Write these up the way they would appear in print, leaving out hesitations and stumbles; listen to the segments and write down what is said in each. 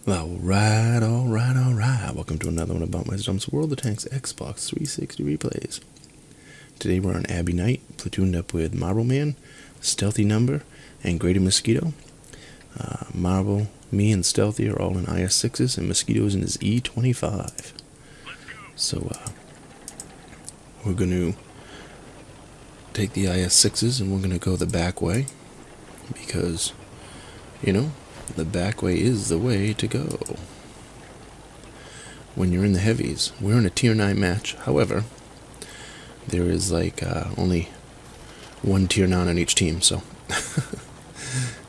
Alright, alright, alright. Welcome to another one of BumpmyStump's World of Tanks Xbox 360 replays. Today we're on Abbey Night, platooned up with Marble Man, Stealthy Number, and Greater Mosquito. Marble, me, and Stealthy are all in IS-6s, and Mosquito's in his E25. So, we're going to take the IS-6s and we're going to go the back way, because, you know, the back way is the way to go when you're in the heavies. We're in a tier 9 match. However, there is like only one tier 9 on each team, so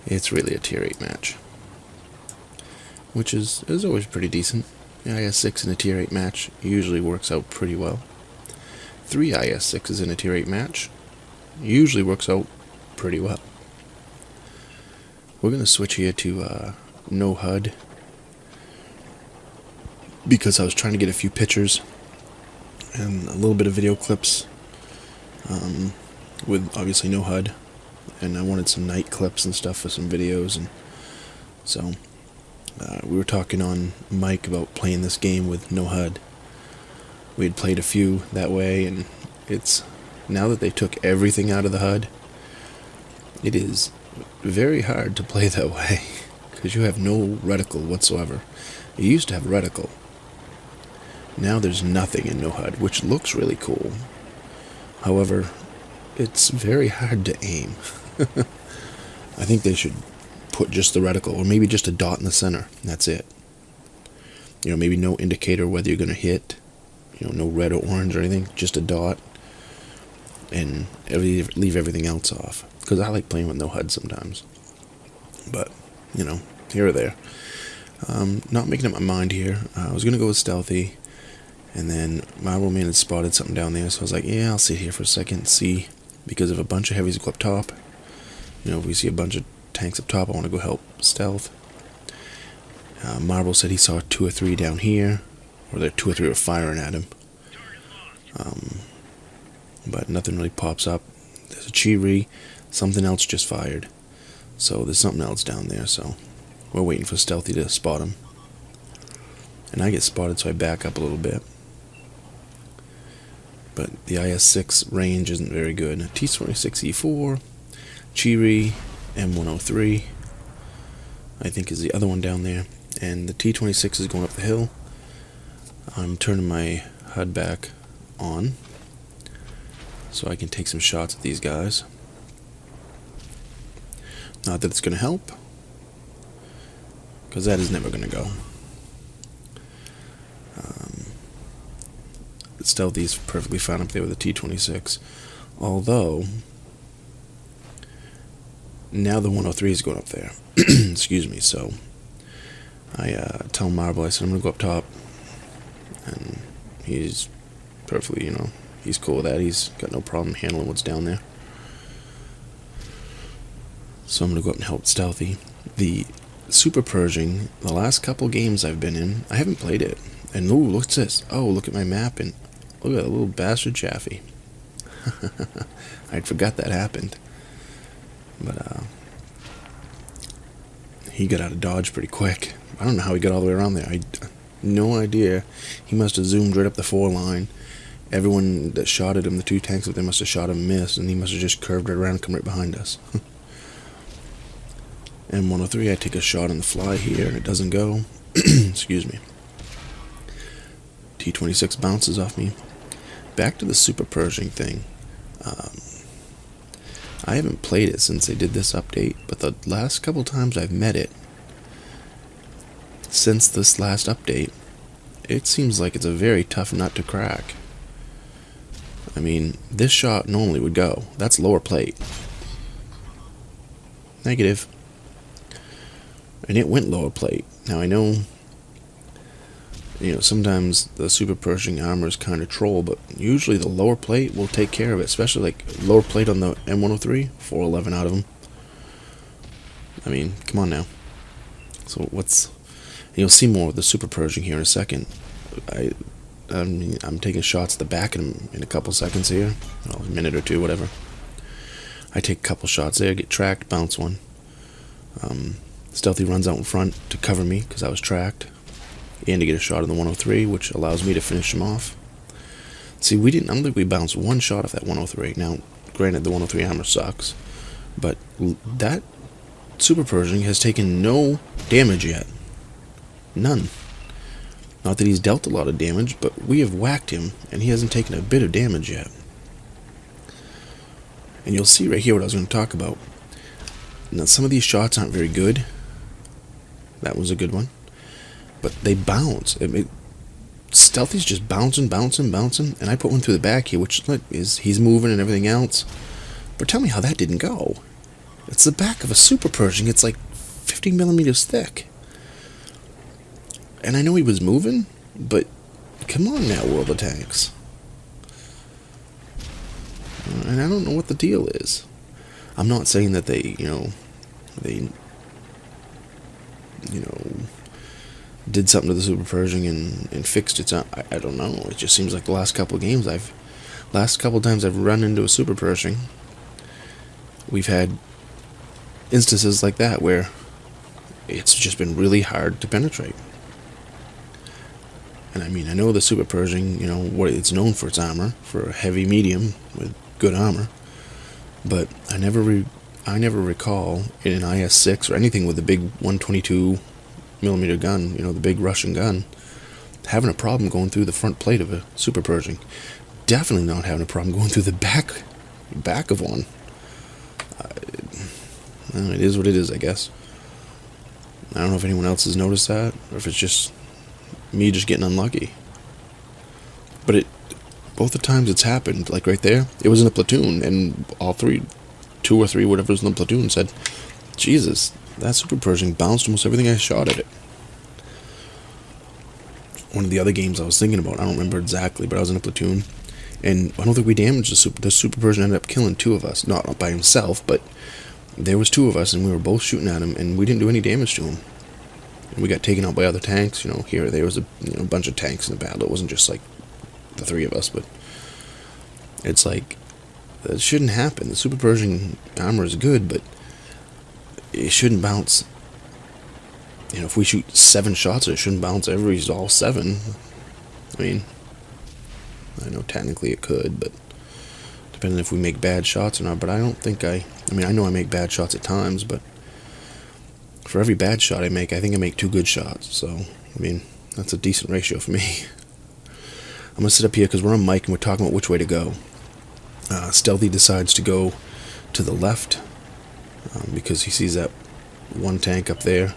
it's really a tier 8 match, which is always pretty decent. The IS-6 in a tier 8 match usually works out pretty well. 3 IS-6s in a tier 8 match usually works out pretty well. We're going to switch here to no HUD, because I was trying to get a few pictures and a little bit of video clips with obviously no HUD, and I wanted some night clips and stuff for some videos, and so we were talking on mic about playing this game with no HUD. We had played a few that way, and it's now that they took everything out of the HUD, it is very hard to play that way, because you have no reticle whatsoever. You used to have reticle. Now there's nothing in no HUD, which looks really cool. However, it's very hard to aim. I think they should put just the reticle, or maybe just a dot in the center, and that's it. You know, maybe no indicator whether you're going to hit, you know, no red or orange or anything, just a dot, and leave everything else off. Because I like playing with no HUD sometimes. But, you know, here or there. Not making up my mind here. I was going to go with Stealthy, and then Marble Man had spotted something down there, so I was like, yeah, I'll sit here for a second and see. Because if a bunch of heavies go up top, you know, if we see a bunch of tanks up top, I want to go help Stealth. Marble said he saw 2 or 3 down here, or there 2 or 3 were firing at him. But nothing really pops up. There's a Chiri. Something else just fired. So there's something else down there, so we're waiting for Stealthy to spot him. And I get spotted, so I back up a little bit. But the IS-6 range isn't very good. T26E4, Chiri, M103, I think is the other one down there. And the T26 is going up the hill. I'm turning my HUD back on, so I can take some shots at these guys. Not that it's going to help, because that is never going to go. Stealthy's perfectly fine up there with the T26, although now the 103 is going up there. Excuse me. So I tell Marble, I said I'm going to go up top, and he's perfectly, you know, he's cool with that. He's got no problem handling what's down there. So I'm going to go up and help Stealthy. The Super Purging, the last couple games I've been in, I haven't played it. And ooh, look at this. Oh, look at my map, and look at that little bastard Chaffee. I'd forgot that happened. But he got out of dodge pretty quick. I don't know how he got all the way around there. I no idea. He must have zoomed right up the 4 line. Everyone that shot at him, the 2 tanks up there, must have shot him, missed, and he must have just curved right around and come right behind us. M103, I take a shot on the fly here, and it doesn't go. Excuse me. T26 bounces off me. Back to the Super Purging thing. I haven't played it since they did this update, but the last couple times I've met it, since this last update, it seems like it's a very tough nut to crack. I mean, this shot normally would go. That's lower plate. Negative. And it went lower plate. Now I know, you know, sometimes the Super Purging armor is kind of troll, but usually the lower plate will take care of it, especially like lower plate on the M103, 411 out of them. I mean, come on now. So what's, you'll see more with the Super Purging here in a second. I'm taking shots at the back of him in a couple seconds here, well, a minute or two, whatever. I take a couple shots there, get tracked, bounce one. Stealthy runs out in front to cover me because I was tracked, and to get a shot on the 103, which allows me to finish him off. See, I don't think we bounced one shot off that 103. Now, granted, the 103 armor sucks, but that Super Pershing has taken no damage yet. None. Not that he's dealt a lot of damage, but we have whacked him, and he hasn't taken a bit of damage yet. And you'll see right here what I was going to talk about. Now, some of these shots aren't very good. That was a good one. But they bounce. Stealthy's just bouncing, and I put one through the back here, which is he's moving and everything else. But tell me how that didn't go. It's the back of a Super Pershing. It's like 50 millimeters thick. And I know he was moving, but come on now, World of Tanks. And I don't know what the deal is. I'm not saying that they did something to the Super Pershing and fixed it. I don't know. It just seems like the last couple of games last couple of times I've run into a Super Pershing, we've had instances like that where it's just been really hard to penetrate. And I mean, I know the Super Pershing, what it's known for, its armor, for a heavy medium with good armor, but I never recall in an IS-6 or anything with a big 122 millimeter gun, the big Russian gun, having a problem going through the front plate of a Super Pershing. Definitely not having a problem going through the back of one. It is what it is, I guess. I don't know if anyone else has noticed that, or if it's just me just getting unlucky. But both the times it's happened, like right there, it was in a platoon, and all two or three, whatever was in the platoon, said, Jesus, that Super Pershing bounced almost everything I shot at it. One of the other games I was thinking about, I don't remember exactly, but I was in a platoon, and I don't think we damaged the Super Pershing ended up killing two of us, not by himself, but there was two of us, and we were both shooting at him, and we didn't do any damage to him. And we got taken out by other tanks, here or there was a bunch of tanks in the battle. It wasn't just like the three of us, but it's like, that shouldn't happen. The Super Pershing armor is good, but it shouldn't bounce. If we shoot 7 shots, it shouldn't bounce all 7. I mean, I know technically it could, but depending if we make bad shots or not. But I don't think I know I make bad shots at times, but for every bad shot I think I make 2 good shots. So, that's a decent ratio for me. I'm going to sit up here because we're on mic and we're talking about which way to go. Stealthy decides to go to the left because he sees that one tank up there.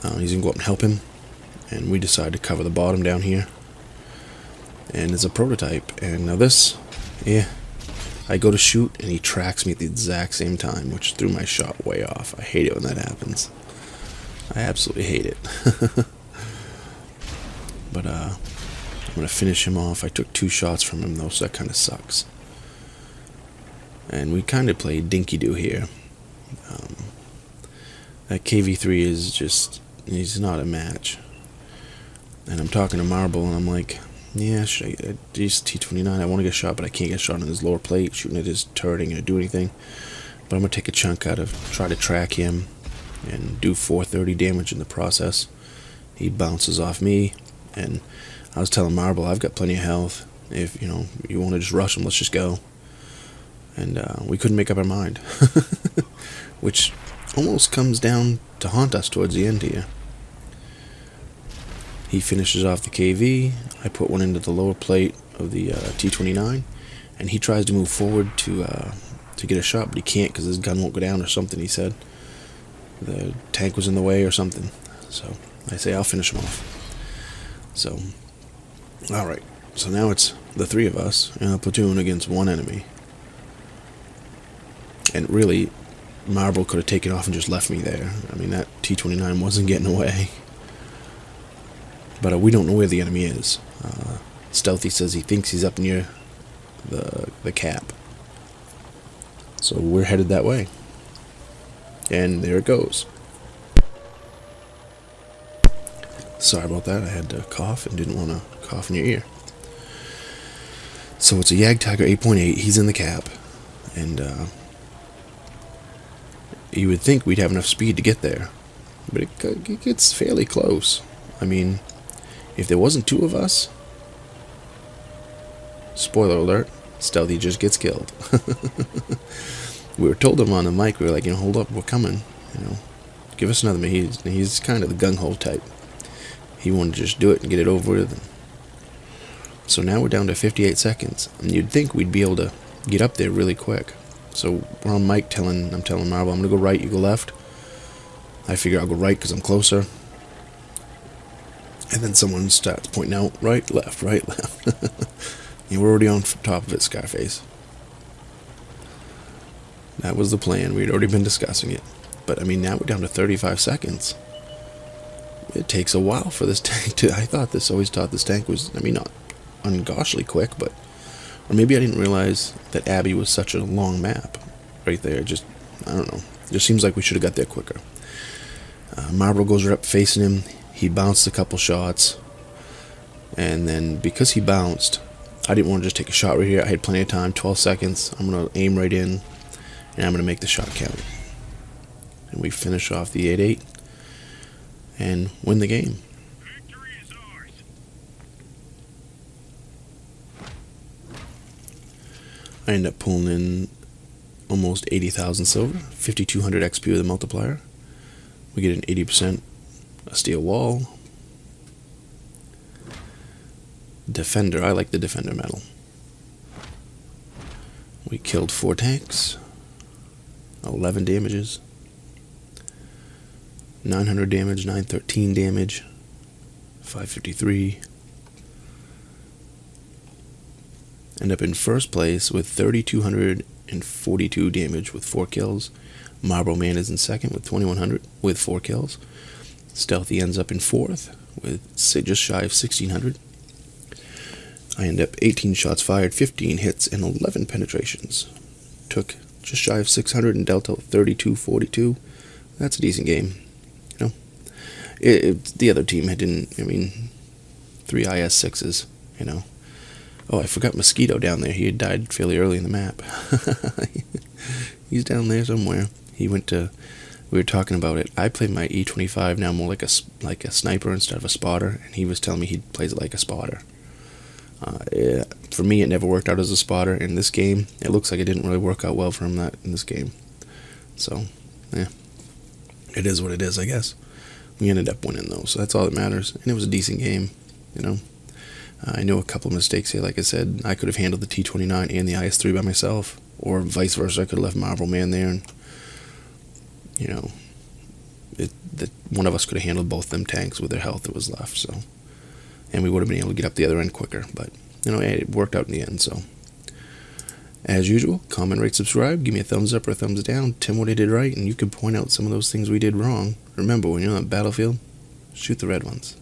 He's going to go up and help him. And we decide to cover the bottom down here. And it's a prototype. And now this, I go to shoot and he tracks me at the exact same time, which threw my shot way off. I hate it when that happens. I absolutely hate it. But I'm going to finish him off. I took 2 shots from him though, so that kind of sucks. And we kind of played dinky-doo here. That KV-3 is just, he's not a match. And I'm talking to Marble and I'm like, yeah, he's T-29, I want to get a shot, but I can't get a shot on his lower plate, shooting at his turret ain't going to do anything. But I'm going to take a chunk out of, try to track him, and do 430 damage in the process. He bounces off me, and I was telling Marble, I've got plenty of health. If, you want to just rush him, let's just go. And we couldn't make up our mind. Which almost comes down to haunt us towards the end here. He finishes off the KV, I put one into the lower plate of the T-29, and he tries to move forward to get a shot, but he can't because his gun won't go down or something, he said. The tank was in the way or something. So I say I'll finish him off. So, alright, so now it's the 3 of us in a platoon against 1 enemy. And really, Marble could have taken off and just left me there. That T-29 wasn't getting away. But we don't know where the enemy is. Stealthy says he thinks he's up near the cap. So we're headed that way. And there it goes. Sorry about that. I had to cough and didn't want to cough in your ear. So it's a Jagdtiger 8.8. He's in the cap. And you would think we'd have enough speed to get there. but it gets fairly close. I mean, if there wasn't two of us, spoiler alert, Stealthy just gets killed. We were told him on the mic, we were like, hold up, we're coming, give us another minute. He's kind of the gung-ho type. He wanted to just do it and get it over with. So now we're down to 58 seconds, and you'd think we'd be able to get up there really quick. So we're on mic I'm telling Marvel, I'm going to go right, you go left. I figure I'll go right because I'm closer. And then someone starts pointing out, right, left. And we're already on top of it, Scarface. That was the plan. We'd already been discussing it. But, I mean, now we're down to 35 seconds. It takes a while for this tank to... I always thought this tank was, not ungoshly quick, but... Or maybe I didn't realize that Abbey was such a long map right there. I don't know. It just seems like we should have got there quicker. Marble goes right up facing him. He bounced a couple shots. And then, because he bounced, I didn't want to just take a shot right here. I had plenty of time, 12 seconds. I'm going to aim right in, and I'm going to make the shot count. And we finish off the 8-8 and win the game. Victory is ours. I end up pulling in almost 80,000 silver, 5,200 XP with a multiplier. We get an 80% steel wall. Defender, I like the Defender medal. We killed 4 tanks, 11 damages, 900 damage, 913 damage, 553. End up in first place with 3,242 damage with 4 kills. Marble Man is in second with 2,100 with 4 kills. Stealthy ends up in fourth with just shy of 1,600. I end up 18 shots fired, 15 hits, and 11 penetrations. Took just shy of 600 and dealt out 32-42. That's a decent game. The other team didn't, 3 IS-6s, Oh, I forgot Mosquito down there. He had died fairly early in the map. He's down there somewhere. We were talking about it. I play my E25 now more like a sniper instead of a spotter, and he was telling me he plays it like a spotter. For me, it never worked out as a spotter. In this game, it looks like it didn't really work out well for him in this game. So, yeah. It is what it is, I guess. We ended up winning, though, so that's all that matters. And it was a decent game, I know a couple of mistakes here. Like I said, I could have handled the T-29 and the IS-3 by myself, or vice versa. I could have left Marble Man there, and, one of us could have handled both them tanks with their health that was left, so... And we would have been able to get up the other end quicker, but, it worked out in the end, so... As usual, comment, rate, subscribe, give me a thumbs up or a thumbs down, tell me what I did right, and you can point out some of those things we did wrong. Remember, when you're on the battlefield, shoot the red ones.